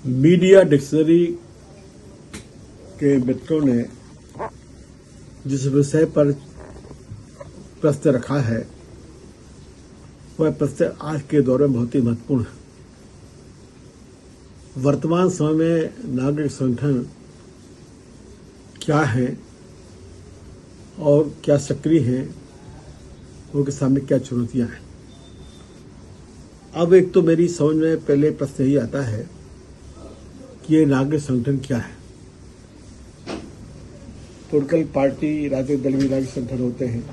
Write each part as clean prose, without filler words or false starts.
Media dictionary के मित्रों ने जिस विषय पर प्रश्न रखा है वह प्रश्न आज के दौर में बहुत ही महत्वपूर्ण है। वर्तमान समय में नागरिक संगठन क्या है और क्या सक्रिय हैं, उनके सामने क्या चुनौतियां हैं। अब एक तो मेरी समझ में पहले प्रश्न यही आता है कि ये नागरिक संगठन क्या है। पॉलिटिकल पार्टी, राजनीतिक दल भी नागरिक संगठन होते हैं,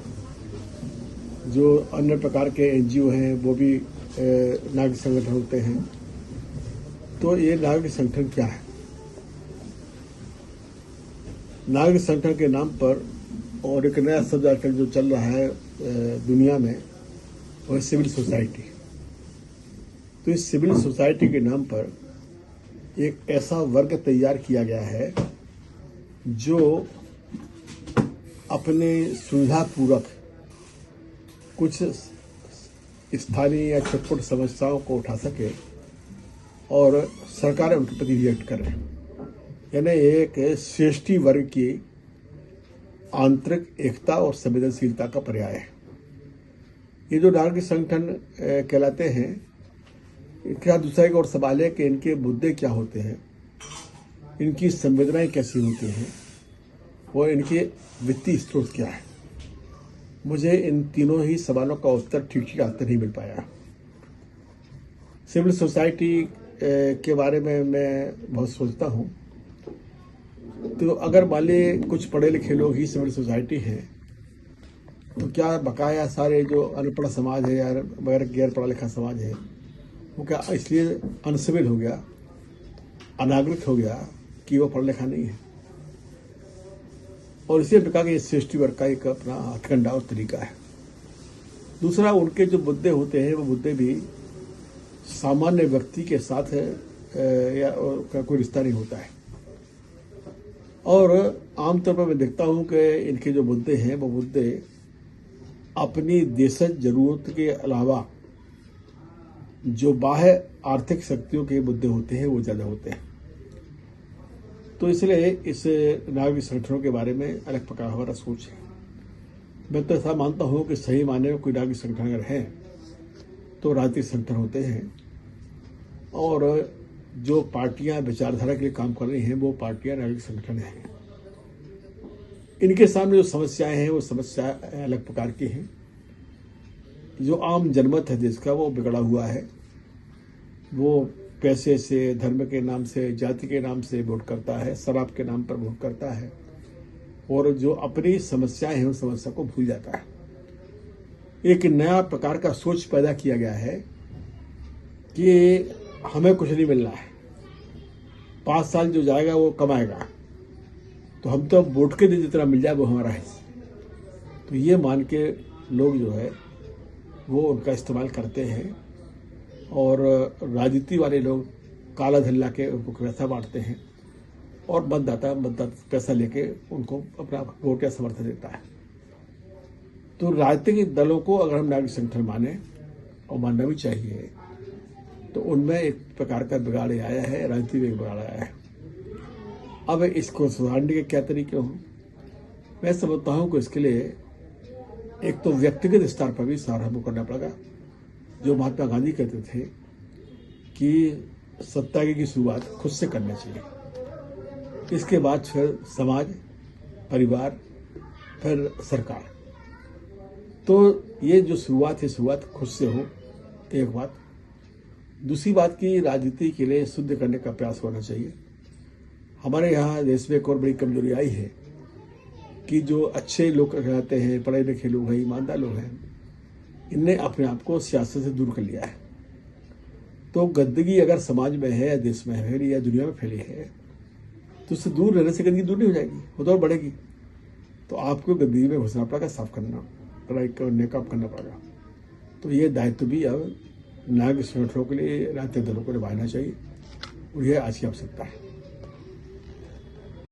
जो अन्य प्रकार के एनजीओ हैं वो भी नागरिक संगठन होते हैं। तो ये नागरिक संगठन क्या है? नागरिक संगठन के नाम पर और एक नया शब्द आजकल जो चल रहा है दुनिया में, वो है सिविल सोसाइटी। तो इस सिविल सोसाइटी के नाम पर एक ऐसा वर्ग तैयार किया गया है जो अपने सुविधापूर्वक कुछ स्थानीय या छोटी समस्याओं को उठा सके और सरकारें उनके प्रति रिएक्ट करें। यानी एक श्रेष्ठी वर्ग की आंतरिक एकता और संवेदनशीलता का पर्याय है। ये जो नागरिक संगठन कहलाते हैं, इनका दूसरा एक और सवाल है कि इनके मुद्दे क्या होते हैं, इनकी संवेदनाएं कैसी होती हैं, वो इनके वित्तीय स्रोत क्या है। मुझे इन तीनों ही सवालों का उत्तर ठीक से नहीं मिल पाया। सिविल सोसाइटी के बारे में मैं बहुत सोचता हूँ। तो अगर मान लीजिए कुछ पढ़े लिखे लोग ही सिविल सोसाइटी हैं, तो क्या बकाया सारे जो अनपढ़ समाज है या गैर पढ़ा लिखा समाज है, वो क्या इसलिए अनसिविल हो गया, अनागरिक हो गया कि वो पढ़ा लिखा नहीं है? और इसी प्रकार के श्रेष्ठी वर्ग का एक अपना हथकंडा और तरीका है। दूसरा, उनके जो मुद्दे होते हैं वो मुद्दे भी सामान्य व्यक्ति के साथ या का कोई रिश्ता नहीं होता है। और आमतौर पर मैं देखता हूँ कि इनके जो मुद्दे हैं वो मुद्दे अपनी देशज जरूरत के अलावा जो बाह्य आर्थिक शक्तियों के मुद्दे होते हैं वो ज़्यादा होते हैं। तो इसलिए इस नागरिक संगठनों के बारे में अलग प्रकार हमारा सोच है। मैं तो ऐसा मानता हूँ कि सही मायने में कोई नागरिक संगठन अगर है तो राजनीतिक संगठन होते हैं, और जो पार्टियां विचारधारा के लिए काम कर रही हैं वो पार्टियां नागरिक संगठन हैं। इनके सामने जो समस्याएं हैं वो समस्या अलग प्रकार की हैं। जो आम जनमत है देश का वो बिगड़ा हुआ है। वो पैसे से, धर्म के नाम से, जाति के नाम से वोट करता है, शराब के नाम पर वोट करता है, और जो अपनी समस्याएं हैं उन समस्या को भूल जाता है। एक नया प्रकार का सोच पैदा किया गया है कि हमें कुछ नहीं मिलना है, 5 साल जो जाएगा वो कमाएगा, तो हम तो वोट के दिन जितना मिल जाए वो हमारा है। तो ये मान के लोग जो है वो उनका इस्तेमाल करते हैं, और राजनीति वाले लोग काला धन ला के उनको पैसा बांटते हैं, और मतदाता पैसा लेके उनको अपना वोट या समर्थन देता है। तो राजनीतिक दलों को अगर हम नागरिक संगठन माने, और मानना भी चाहिए, तो उनमें एक प्रकार का बिगाड़ आया है, राजनीति में बिगाड़ आया है। अब इसको सुधारने के क्या तरीके हों? मैं समझता हूँ कि इसके लिए एक तो व्यक्तिगत स्तर पर भी सहारा करना पड़ेगा। जो महात्मा गांधी कहते थे कि सत्याग्रह की शुरुआत खुद से करना चाहिए, इसके बाद फिर समाज, परिवार, फिर सरकार। तो ये जो शुरुआत है, शुरुआत खुद से हो, एक बात। दूसरी बात की राजनीति के लिए शुद्ध करने का प्रयास होना चाहिए। हमारे यहाँ देश में एक और बड़ी कमजोरी आई है कि जो अच्छे लोग रहते हैं, पढ़े लिखे लोग हैं, ईमानदार लोग हैं, इनने अपने आप को सियासत से दूर कर लिया है। तो गंदगी अगर समाज में है या देश में है या दुनिया में फैली है, तो उससे दूर रहने से गंदगी दूर नहीं हो जाएगी, वो तो और बढ़ेगी। तो आपको गंदगी में घुसना पड़ेगा, साफ करना पड़ेगा। तो ये दायित्व भी अब नागरिक संगठनों के लिए, राजनीतिक दलों को निभाना चाहिए, और यह आज की आवश्यकता है।